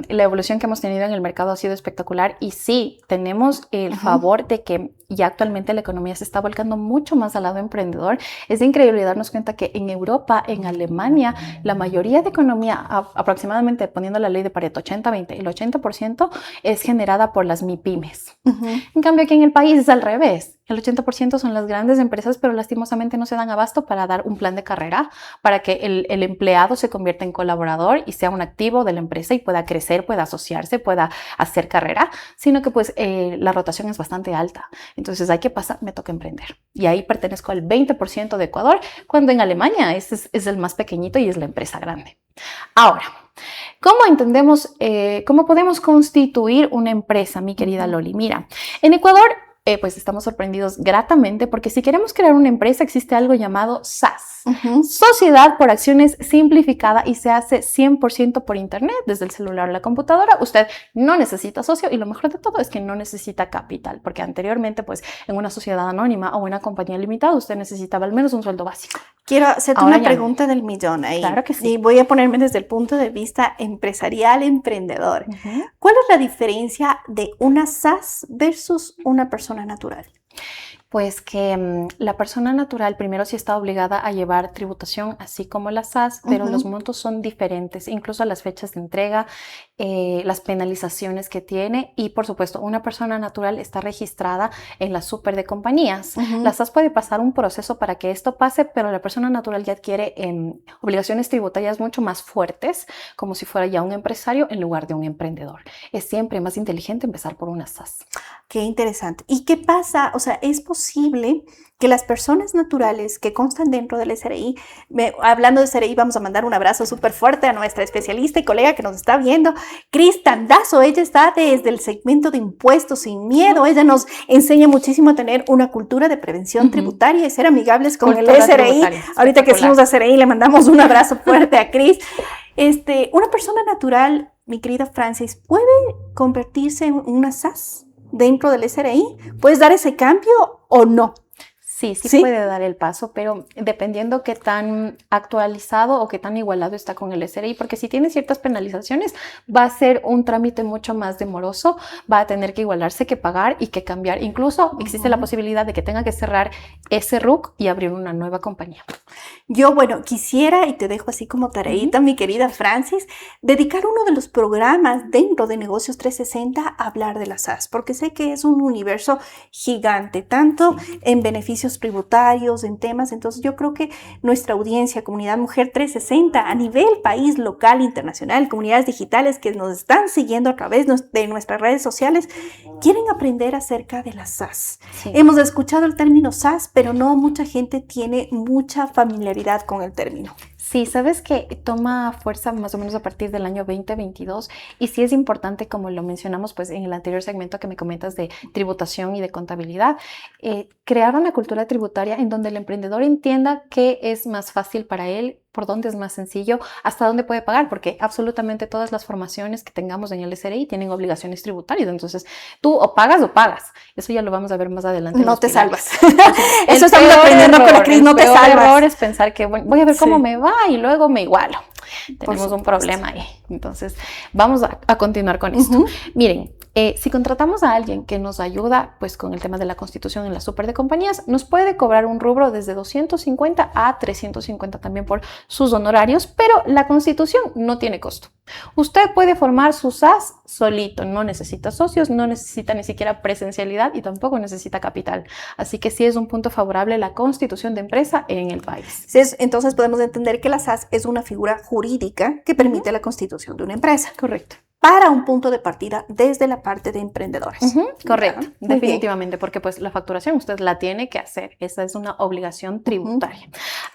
la evolución que hemos tenido en el mercado ha sido espectacular y sí, tenemos el favor de que ya actualmente la economía se está volcando mucho más al lado emprendedor. Es increíble darnos cuenta que en Europa, en Alemania, la mayoría de economía, aproximadamente poniendo la ley de Pareto 80-20, el 80% es generada por las MIPYMES. En cambio aquí en el país es al revés. El 80% son las grandes empresas, pero lastimosamente no se dan abasto para dar un plan de carrera para que el empleado se convierta en colaborador y sea un activo de la empresa y pueda crecer, pueda asociarse, pueda hacer carrera, sino que pues la rotación es bastante alta. Entonces hay que pasar, me toca emprender. Y ahí pertenezco al 20% de Ecuador, cuando en Alemania es el más pequeñito y es la empresa grande. Ahora, ¿cómo entendemos, cómo podemos constituir una empresa, mi querida Loli? Mira, en Ecuador pues estamos sorprendidos gratamente porque si queremos crear una empresa existe algo llamado SAS, Sociedad por Acciones Simplificada, y se hace 100% por internet, desde el celular a la computadora. Usted no necesita socio y lo mejor de todo es que no necesita capital, porque anteriormente pues en una sociedad anónima o una compañía limitada usted necesitaba al menos un sueldo básico. Quiero hacerte Ahora una ya pregunta del millón ahí. Claro que sí. Y voy a ponerme desde el punto de vista empresarial, emprendedor. ¿Cuál es la diferencia de una SAS versus una persona natural? Pues que la persona natural primero sí está obligada a llevar tributación, así como la SAS, pero los montos son diferentes, incluso las fechas de entrega, las penalizaciones que tiene y por supuesto una persona natural está registrada en la super de compañías. La SAS puede pasar un proceso para que esto pase, pero la persona natural ya adquiere obligaciones tributarias mucho más fuertes, como si fuera ya un empresario en lugar de un emprendedor. Es siempre más inteligente empezar por una SAS. Qué interesante. ¿Y qué pasa? O sea, ¿es posible que las personas naturales que constan dentro del SRI, hablando de SRI, vamos a mandar un abrazo súper fuerte a nuestra especialista y colega que nos está viendo, Cris Tandazo? Ella está desde el segmento de impuestos sin miedo. Ella nos enseña muchísimo a tener una cultura de prevención tributaria y ser amigables con Cultura el SRI. Ahorita que hicimos a SRI, le mandamos un abrazo fuerte a Cris. Una persona natural, mi querida Francis, ¿puede convertirse en una SAS dentro del SRI? ¿Puedes dar ese cambio o no? Sí puede dar el paso, pero dependiendo qué tan actualizado o qué tan igualado está con el SRI, porque si tiene ciertas penalizaciones, va a ser un trámite mucho más demoroso, va a tener que igualarse, que pagar y que cambiar. Incluso existe la posibilidad de que tenga que cerrar ese RUC y abrir una nueva compañía. Yo, bueno, quisiera, y te dejo así como tareita, mi querida Francis, dedicar uno de los programas dentro de Negocios 360 a hablar de las SAS, porque sé que es un universo gigante, tanto en beneficios tributarios, en temas. Entonces yo creo que nuestra audiencia, Comunidad Mujer 360, a nivel país, local, internacional, comunidades digitales que nos están siguiendo a través de nuestras redes sociales, quieren aprender acerca de las SAS. Hemos escuchado el término SAS, pero no mucha gente tiene mucha familiaridad con el término. Sí, sabes que toma fuerza más o menos a partir del año 2022 y sí es importante, como lo mencionamos pues en el anterior segmento que me comentas de tributación y de contabilidad, crear una cultura tributaria en donde el emprendedor entienda qué es más fácil para él, por dónde es más sencillo, hasta dónde puede pagar, porque absolutamente todas las formaciones que tengamos en el SRI tienen obligaciones tributarias, entonces tú o pagas. Eso ya lo vamos a ver más adelante. No te salvas. Eso estamos aprendiendo con la crisis, no te salvas. El error es pensar que voy a ver cómo me va y luego me igualo. Tenemos un problema ahí. Entonces, vamos a continuar con esto. Miren, si contratamos a alguien que nos ayuda pues con el tema de la constitución en la super de compañías, nos puede cobrar un rubro desde 250 a 350 también por sus honorarios, pero la constitución no tiene costo. Usted puede formar su SAS solito, no necesita socios, no necesita ni siquiera presencialidad y tampoco necesita capital. Así que sí es un punto favorable la constitución de empresa en el país. Entonces podemos entender que la SAS es una figura jurídica que permite la constitución de una empresa. Correcto. Para un punto de partida desde la parte de emprendedores. Correcto, definitivamente, porque pues la facturación usted la tiene que hacer, esa es una obligación tributaria.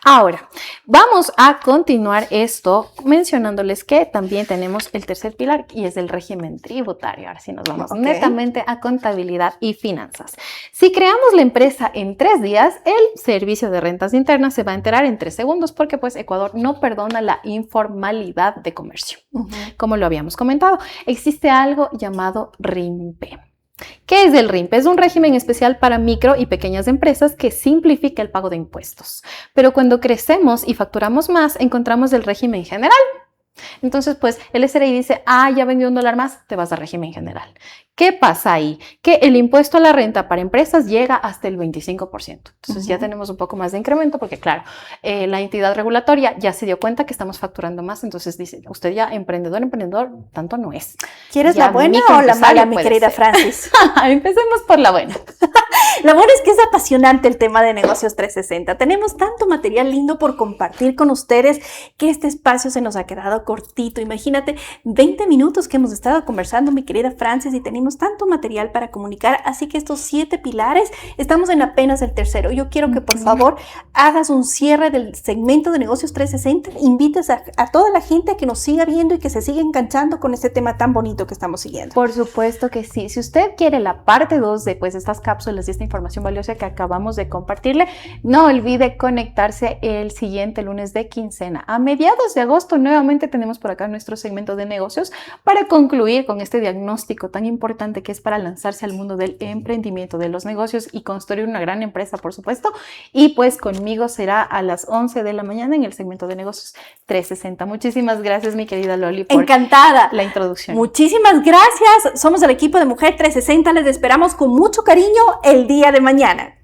Ahora, vamos a continuar esto mencionándoles que también tenemos el tercer pilar y es el régimen tributario. Ahora sí nos vamos netamente a contabilidad y finanzas. Si creamos la empresa en 3 días, el Servicio de Rentas Internas se va a enterar en 3 segundos porque pues Ecuador no perdona la informalidad de comercio, como lo habíamos comentado. Existe algo llamado RIMPE. ¿Qué es el RIMPE? Es un régimen especial para micro y pequeñas empresas que simplifica el pago de impuestos. Pero cuando crecemos y facturamos más, encontramos el régimen general. Entonces, pues, el SRI dice, ya vendió $1 más, te vas a régimen general. ¿Qué pasa ahí? Que el impuesto a la renta para empresas llega hasta el 25%. Entonces ya tenemos un poco más de incremento porque, claro, la entidad regulatoria ya se dio cuenta que estamos facturando más. Entonces dice, usted ya emprendedor, tanto no es. ¿Quieres la buena o la mala, mi querida Francis? Empecemos por la buena. La buena es que es apasionante el tema de Negocios 360. Tenemos tanto material lindo por compartir con ustedes que este espacio se nos ha quedado cortito. Imagínate, 20 minutos que hemos estado conversando, mi querida Francis, y tenemos tanto material para comunicar, así que estos 7 pilares, estamos en apenas el tercero. Yo quiero que por favor hagas un cierre del segmento de Negocios 360, invites a toda la gente a que nos siga viendo y que se siga enganchando con este tema tan bonito que estamos siguiendo. Por supuesto que sí. Si usted quiere la parte 2 de pues estas cápsulas y esta información valiosa que acabamos de compartirle, no olvide conectarse el siguiente lunes de quincena. A mediados de agosto nuevamente tenemos por acá nuestro segmento de negocios para concluir con este diagnóstico tan importante que es para lanzarse al mundo del emprendimiento, de los negocios y construir una gran empresa, por supuesto. Y pues conmigo será a las 11 de la mañana en el segmento de Negocios 360. Muchísimas gracias, mi querida Loli, por la introducción. Muchísimas gracias. Somos el equipo de Mujer 360. Les esperamos con mucho cariño el día de mañana.